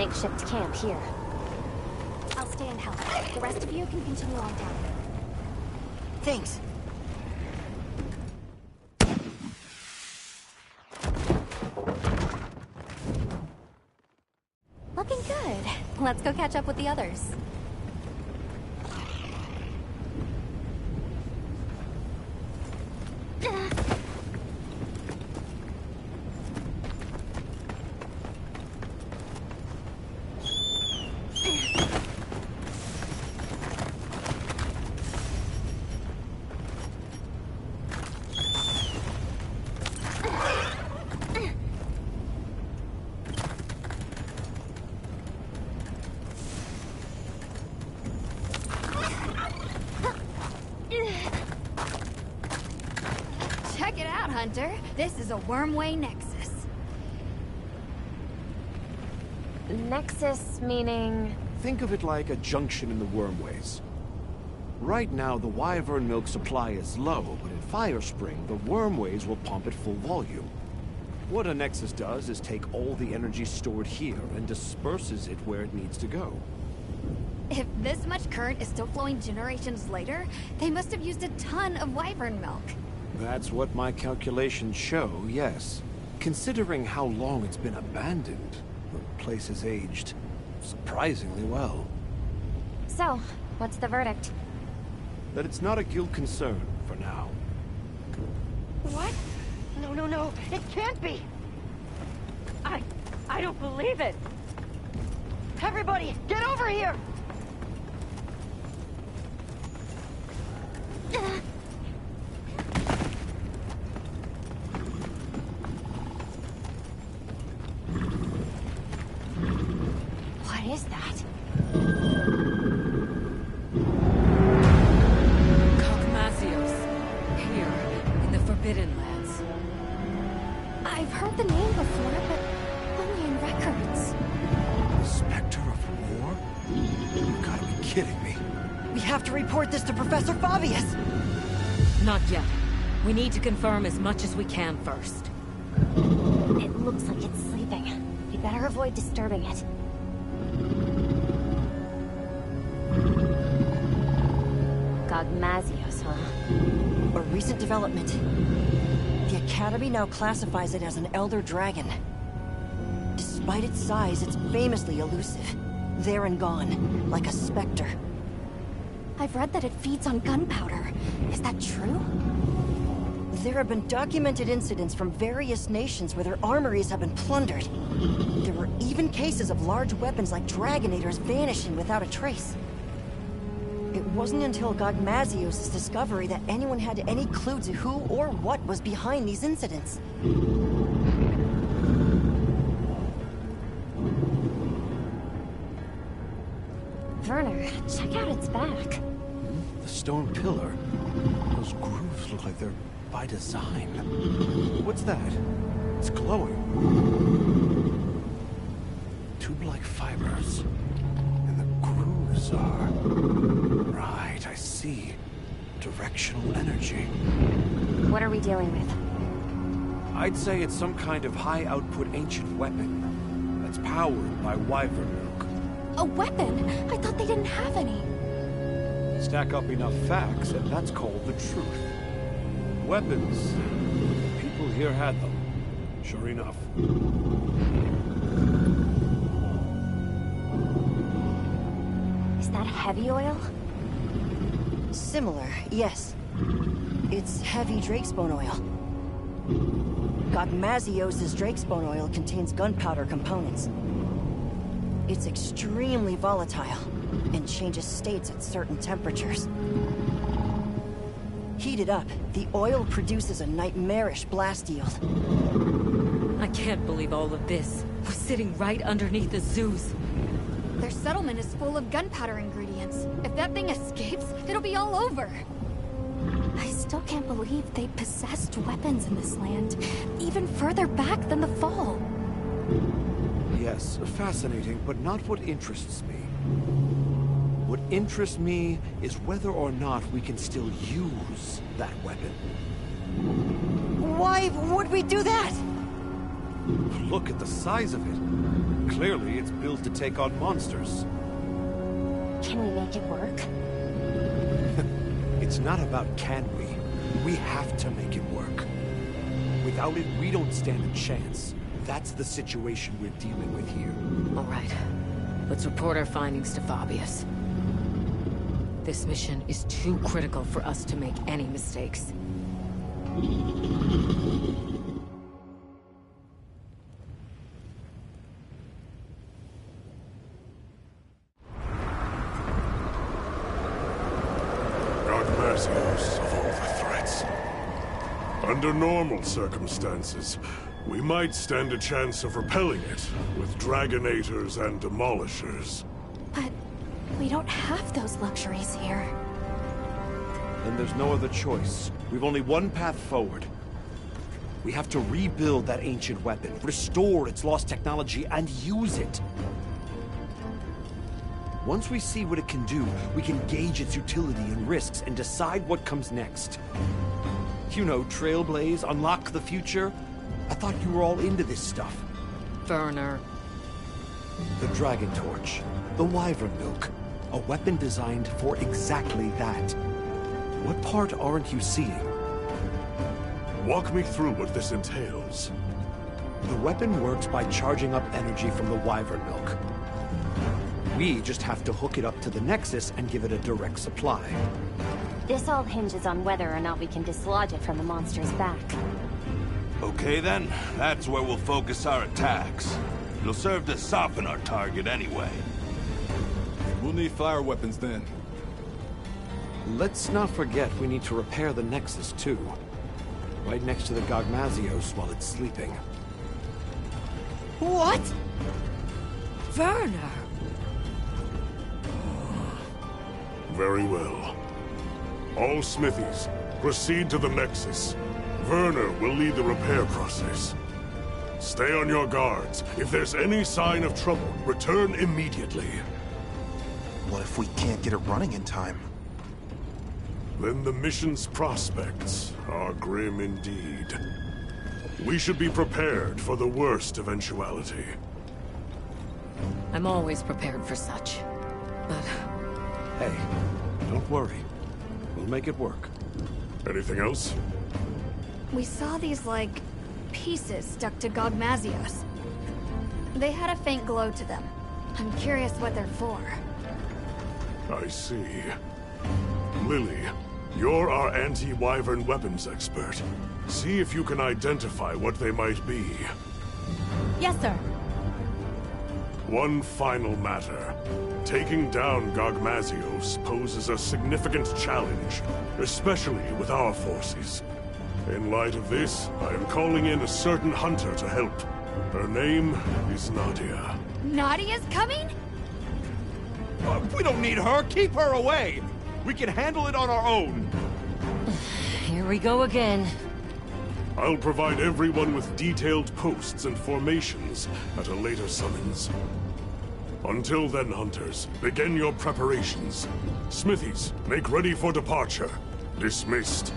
makeshift camp here. I'll stay and help. The rest of you can continue on down. Thanks. Looking good. Let's go catch up with the others. Check it out, Hunter. This is a Wormway Nexus. Nexus meaning... Think of it like a junction in the Wormways. Right now, the Wyvern milk supply is low, but in Firespring, the Wormways will pump at full volume. What a Nexus does is take all the energy stored here and disperses it where it needs to go. If this much current is still flowing generations later, they must have used a ton of Wyvern milk. That's what my calculations show, yes. Considering how long it's been abandoned, the place has aged surprisingly well. So, what's the verdict? That it's not a guild concern for now. What? No. It can't be! I don't believe it! Everybody, get over here! What is that? Cogmasios, here, in the Forbidden Lands. I've heard the name before, but only in records. The Spectre of War? You gotta be kidding me. We have to report this to Professor Fabius! Not yet. We need to confirm as much as we can first. It looks like it's sleeping. We better avoid disturbing it. Cogmasios, huh? A recent development. The Academy now classifies it as an Elder Dragon. Despite its size, it's famously elusive. There and gone, like a specter. I've read that it feeds on gunpowder. Is that true? There have been documented incidents from various nations where their armories have been plundered. There were even cases of large weapons like Dragonators vanishing without a trace. It wasn't until Cogmasios' discovery that anyone had any clue to who or what was behind these incidents. Werner, check out its back. The stone pillar. Those grooves look like they're by design. What's that? It's glowing. Tube-like fibers. And the grooves are... Right, I see. Directional energy. What are we dealing with? I'd say it's some kind of high-output ancient weapon that's powered by Wyvern milk. A weapon? I thought they didn't have any. Stack up enough facts, and that's called the truth. Weapons. People here had them. Sure enough. Is that heavy oil? Similar, yes. It's heavy drakespawn oil. Cogmasios' drakespawn oil contains gunpowder components. It's extremely volatile and changes states at certain temperatures. Heated up, the oil produces a nightmarish blast yield. I can't believe all of this. We're sitting right underneath the Zeus. Their settlement is full of gunpowder ingredients. If that thing escapes, it'll be all over. I still can't believe they possessed weapons in this land, even further back than the Fall. Yes, fascinating, but not what interests me. What interests me is whether or not we can still use that weapon. Why would we do that? Look at the size of it. Clearly, it's built to take on monsters. Can we make it work? It's not about can we. We have to make it work. Without it, we don't stand a chance. That's the situation we're dealing with here. All right. Let's report our findings to Fabius. This mission is too critical for us to make any mistakes. Gogmazios of all the threats. Under normal circumstances, we might stand a chance of repelling it with Dragonators and Demolishers. But we don't have those luxuries here. Then there's no other choice. We've only one path forward. We have to rebuild that ancient weapon, restore its lost technology, and use it. Once we see what it can do, we can gauge its utility and risks and decide what comes next. You know, trailblaze, unlock the future. I thought you were all into this stuff. Werner. The Dragon Torch. The Wyvern Milk. A weapon designed for exactly that. What part aren't you seeing? Walk me through what this entails. The weapon works by charging up energy from the Wyvern Milk. We just have to hook it up to the Nexus and give it a direct supply. This all hinges on whether or not we can dislodge it from the monster's back. Okay then, that's where we'll focus our attacks. It'll serve to soften our target anyway. We'll need fire weapons then. Let's not forget we need to repair the Nexus too. Right next to the Gogmazios while it's sleeping. What? Werner! Very well. All smithies, proceed to the Nexus. Werner will lead the repair process. Stay on your guards. If there's any sign of trouble, return immediately. What if we can't get it running in time? Then the mission's prospects are grim indeed. We should be prepared for the worst eventuality. I'm always prepared for such. But Hey, don't worry. We'll make it work. Anything else? We saw these, like, pieces stuck to Gogmazios. They had a faint glow to them. I'm curious what they're for. I see. Lily, you're our anti-Wyvern weapons expert. See if you can identify what they might be. Yes, sir. One final matter. Taking down Gogmazios poses a significant challenge, especially with our forces. In light of this, I am calling in a certain hunter to help. Her name is Nadia. Nadia's coming? We don't need her. Keep her away. We can handle it on our own. Here we go again. I'll provide everyone with detailed posts and formations at a later summons. Until then, hunters, begin your preparations. Smithies, make ready for departure. Dismissed.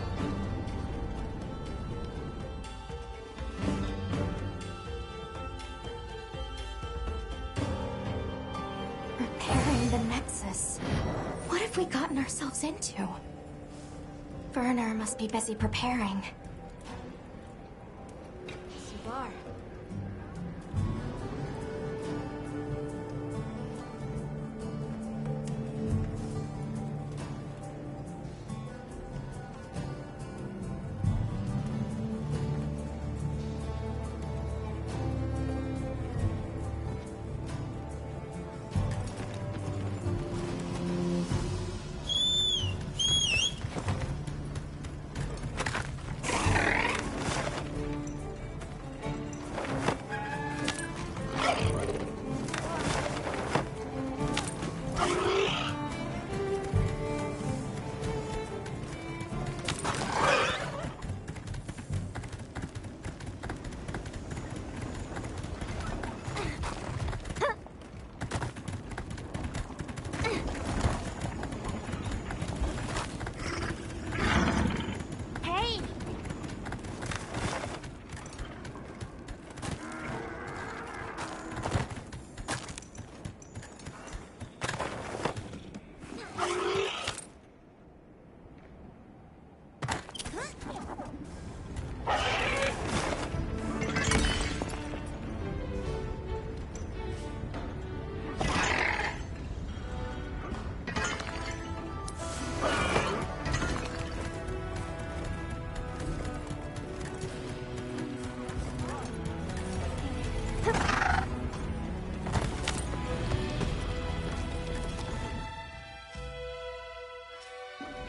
Repairing the Nexus. What have we gotten ourselves into? Werner must be busy preparing. Cigar.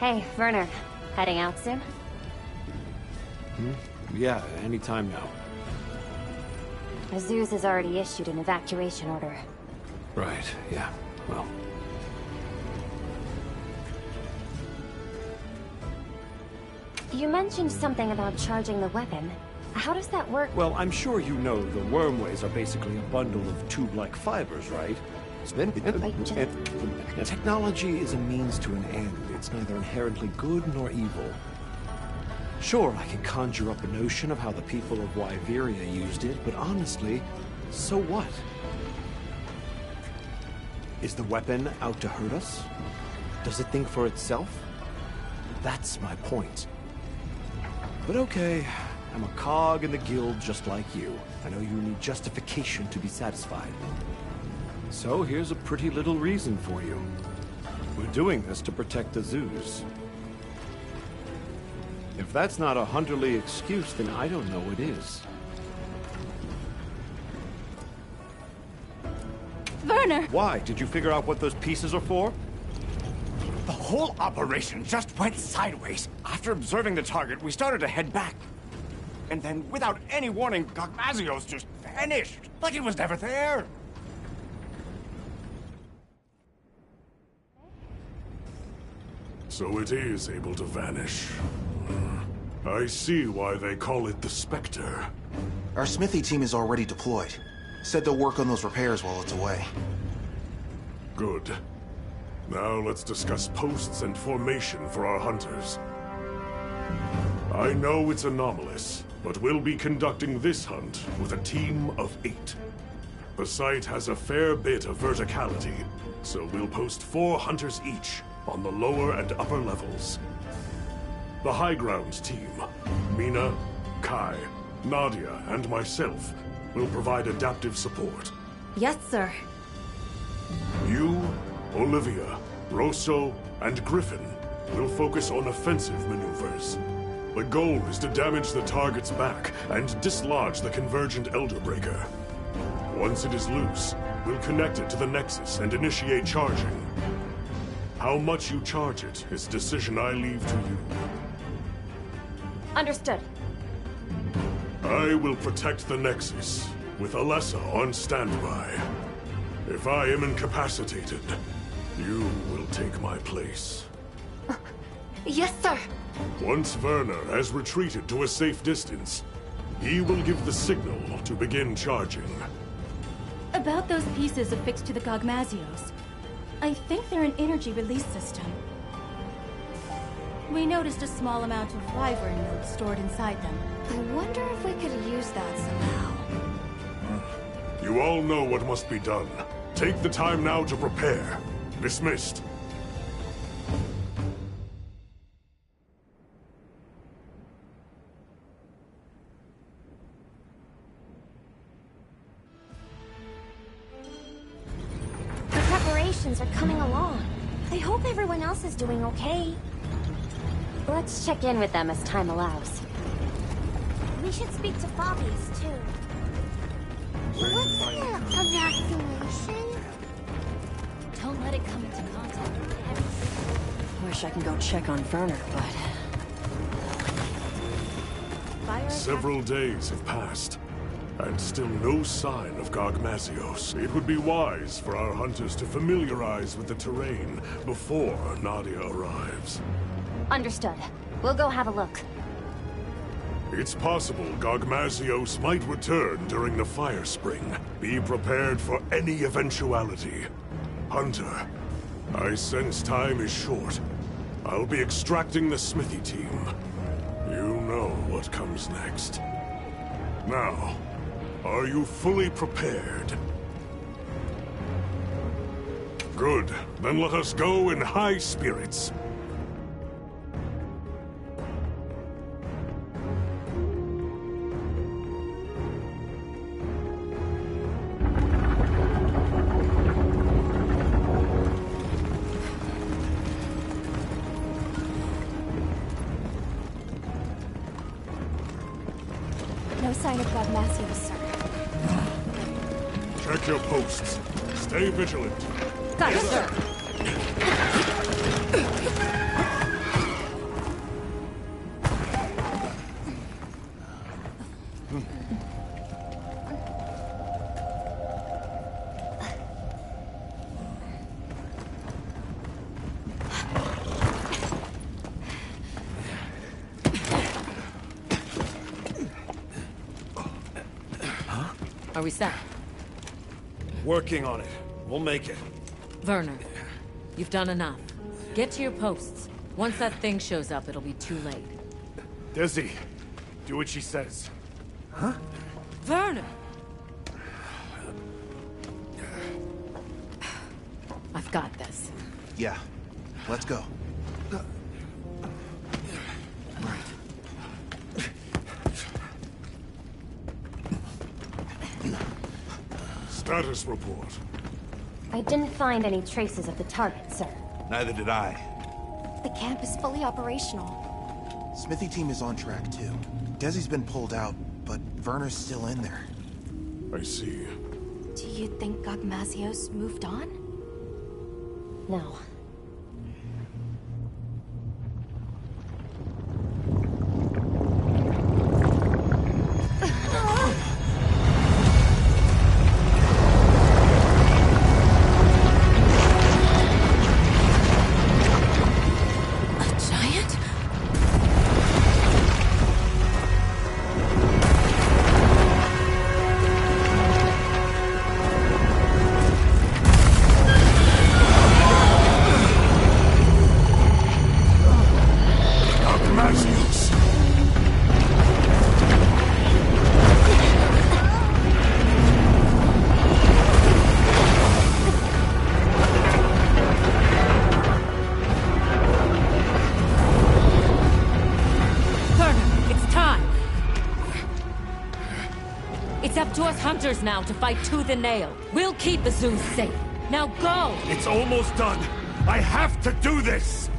Hey, Werner. Heading out soon? Yeah, anytime now. Azuz has already issued an evacuation order. Right, yeah. Well... You mentioned something about charging the weapon. How does that work? Well, I'm sure you know the wormways are basically a bundle of tube-like fibers, right? Technology is a means to an end. It's neither inherently good nor evil. Sure, I can conjure up a notion of how the people of Wyveria used it, but honestly, so what? Is the weapon out to hurt us? Does it think for itself? That's my point. But okay, I'm a cog in the guild just like you. I know you need justification to be satisfied. So here's a pretty little reason for you. We're doing this to protect the zoos. If that's not a Hunterly excuse, then I don't know what is. Werner! Why? Did you figure out what those pieces are for? The whole operation just went sideways. After observing the target, we started to head back. And then, without any warning, Gogmazios just vanished. Like it was never there. So it is able to vanish. I see why they call it the Spectre. Our smithy team is already deployed. Said they'll work on those repairs while it's away. Good. Now let's discuss posts and formation for our hunters. I know it's anomalous, but we'll be conducting this hunt with a team of 8. The site has a fair bit of verticality, so we'll post 4 hunters each on the lower and upper levels. The high ground team, Mina, Kai, Nadia, and myself, will provide adaptive support. Yes, sir. You, Olivia, Rosso, and Griffin will focus on offensive maneuvers. The goal is to damage the target's back and dislodge the Convergent Elderbreaker. Once it is loose, we'll connect it to the Nexus and initiate charging. How much you charge it is a decision I leave to you. Understood. I will protect the Nexus, with Alessa on standby. If I am incapacitated, you will take my place. Yes, sir. Once Werner has retreated to a safe distance, he will give the signal to begin charging. About those pieces affixed to the Gogmazios. I think they're an energy release system. We noticed a small amount of wyvern milk stored inside them. I wonder if we could use that somehow. You all know what must be done. Take the time now to prepare. Dismissed. The preparations are coming along. I hope everyone else is doing okay. Let's check in with them as time allows. We should speak to Fabius, too. What's the evacuation? Don't let it come into contact with everything. Wish I can go check on Werner, but... Several days have passed, and still no sign of Gogmazios. It would be wise for our hunters to familiarize with the terrain before Nadia arrives. Understood. We'll go have a look. It's possible Gogmazios might return during the Fire Spring. Be prepared for any eventuality. Hunter, I sense time is short. I'll be extracting the smithy team. You know what comes next. Now, are you fully prepared? Good. Then let us go in high spirits. No sign of Gogmazios, sir. Check your posts. Stay vigilant. Got it, sir. Are we set? Working on it. We'll make it. Werner, you've done enough. Get to your posts. Once that thing shows up, it'll be too late. Desi, do what she says. Huh? Werner! I've got this. Yeah. Let's go. Status report. I didn't find any traces of the target, sir. Neither did I. The camp is fully operational. Smithy team is on track, too. Desi's been pulled out, but Werner's still in there. I see. Do you think Gogmazios moved on? No. It's up to us hunters now to fight tooth and nail. We'll keep the zoo safe. Now go! It's almost done. I have to do this!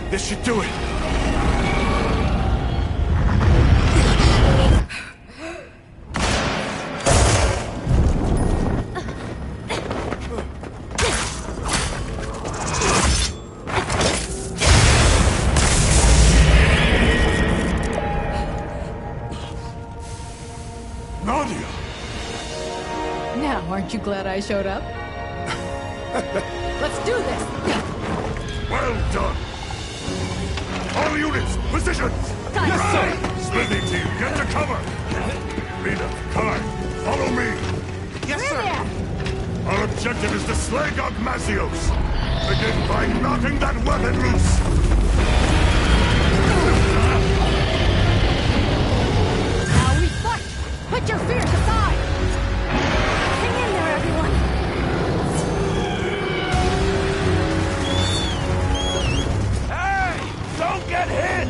This should do it. Nadia! Now, aren't you glad I showed up? Let's do this! Well done! All units, positions! Yes, sir! Smithy team, get to cover! Rita, Kai, follow me! Yes, sir! Our objective is to slay Gogmazios! Begin by knocking that weapon loose! Now we fight! Put your fears aside! Hang in there, everyone! Don't get hit!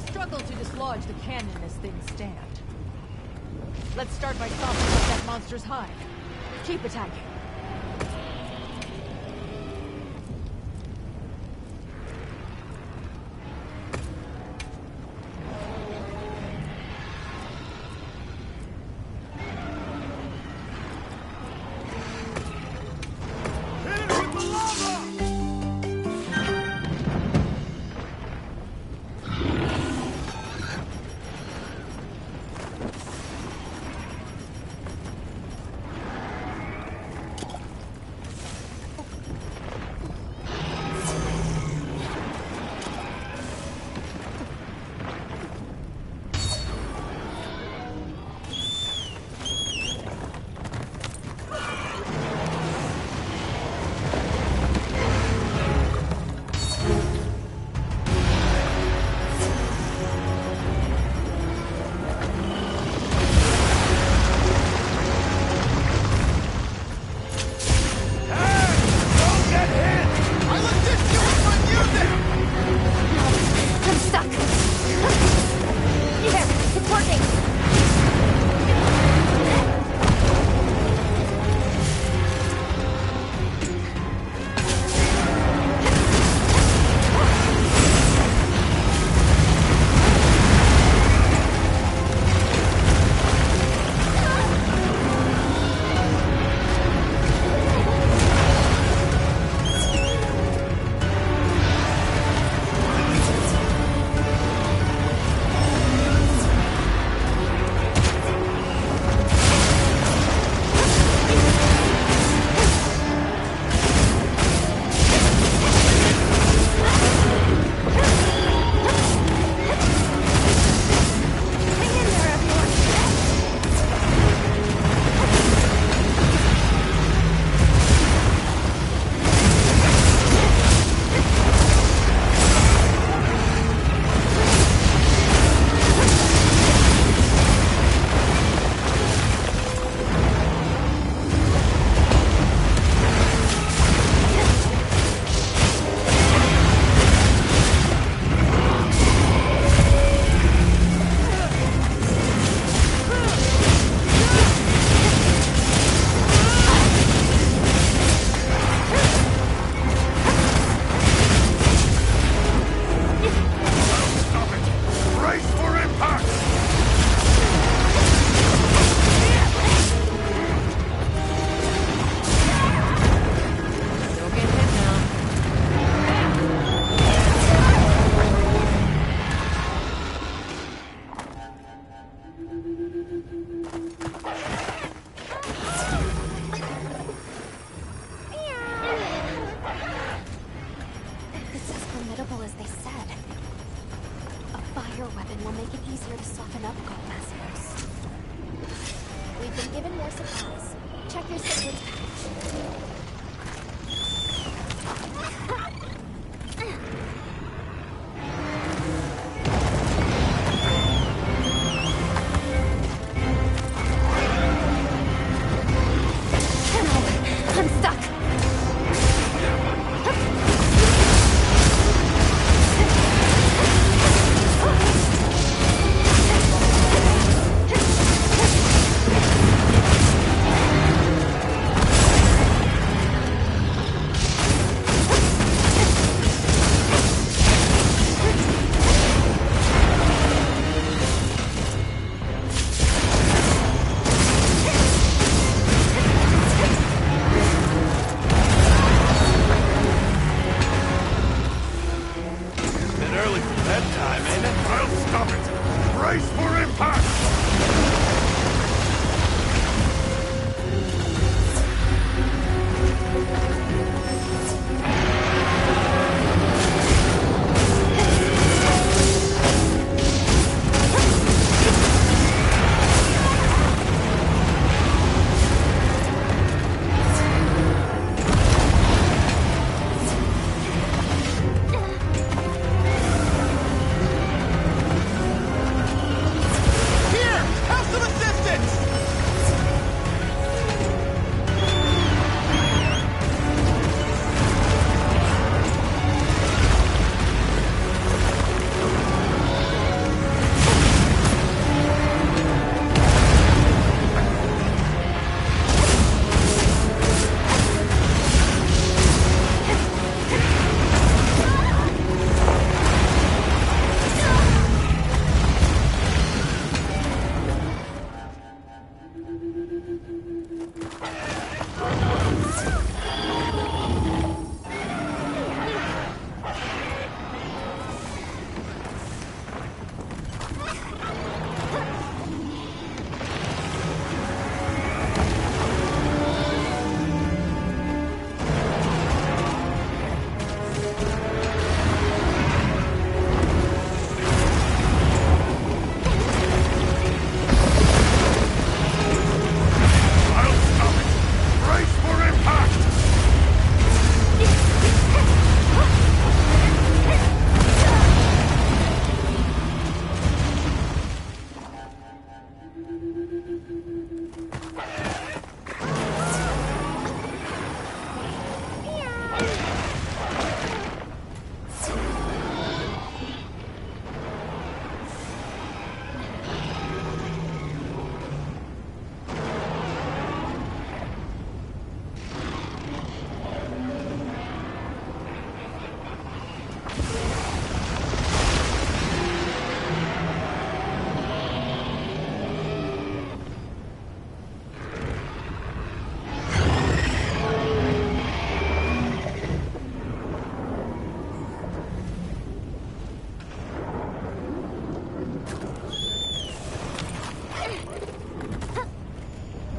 Struggle to dislodge the cannon as things stand. Let's start by stopping up that monster's hive. Keep attacking. given more supplies. Check your cichlids pouch. I'm stuck.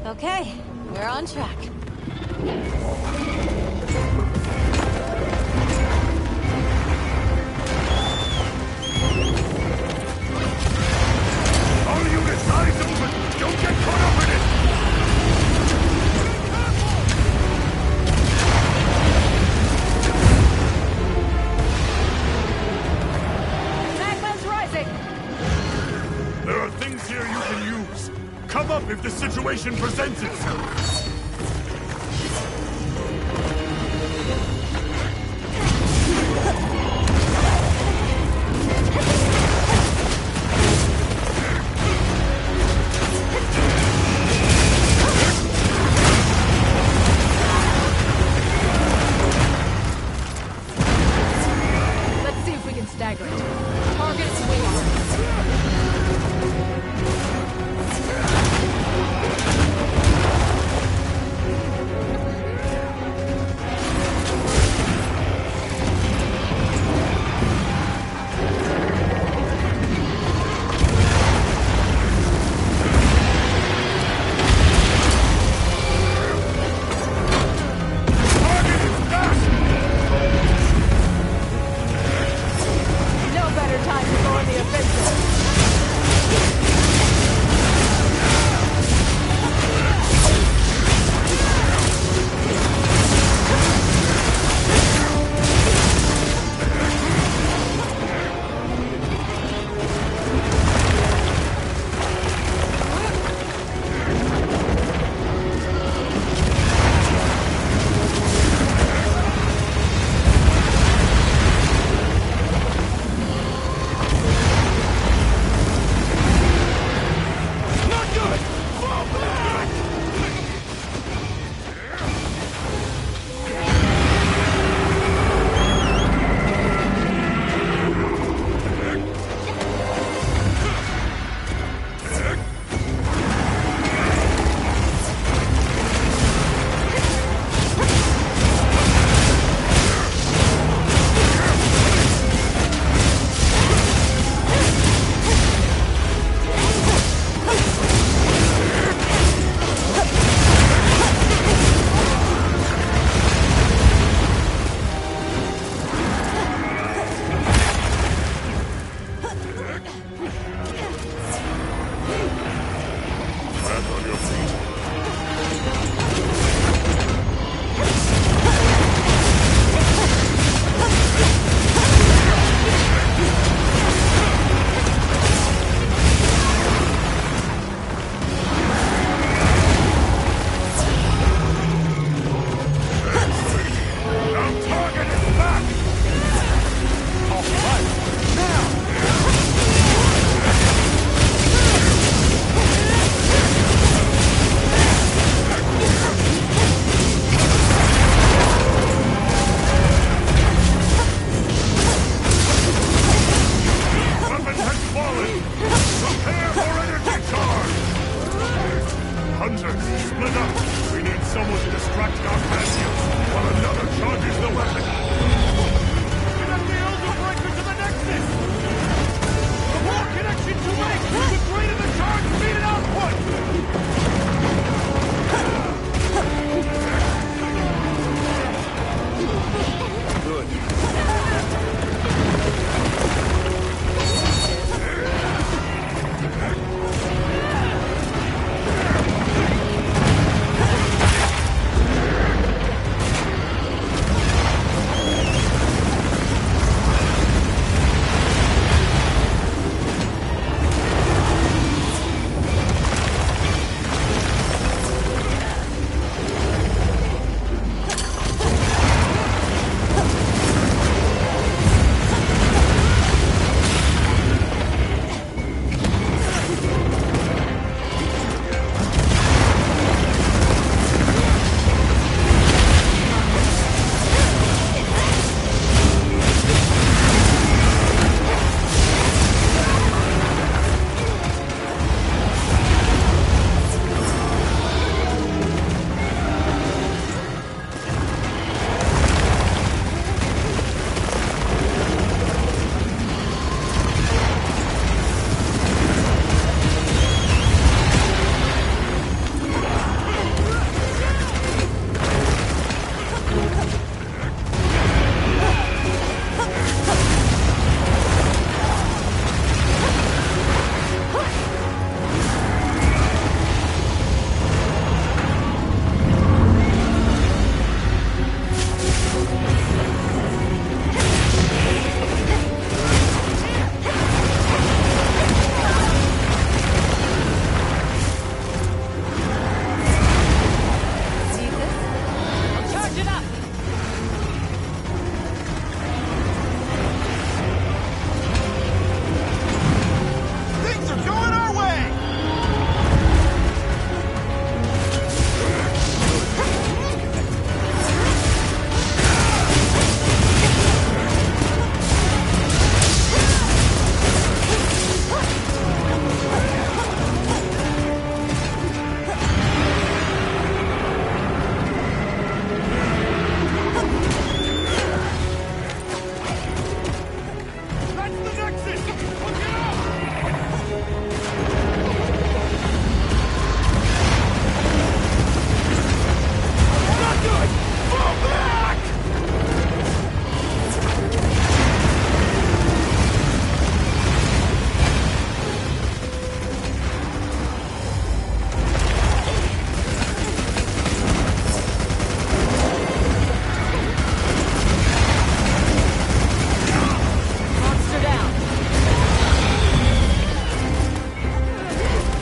Okay, we're on track. All units, eyes open! Don't get caught up in it! Magma's rising! There are things here you can use. Come up if the situation presents itself. Let's see if we can stagger it. Target swing arm.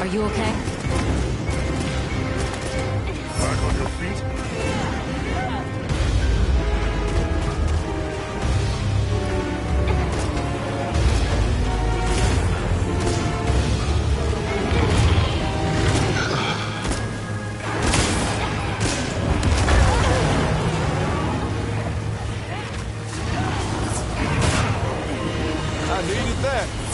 Are you okay? Back on your feet? I needed that.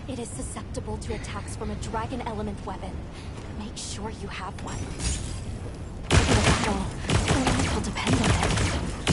It is susceptible to attacks from a dragon element weapon. Make sure you have one. In a battle, the life will depend on it.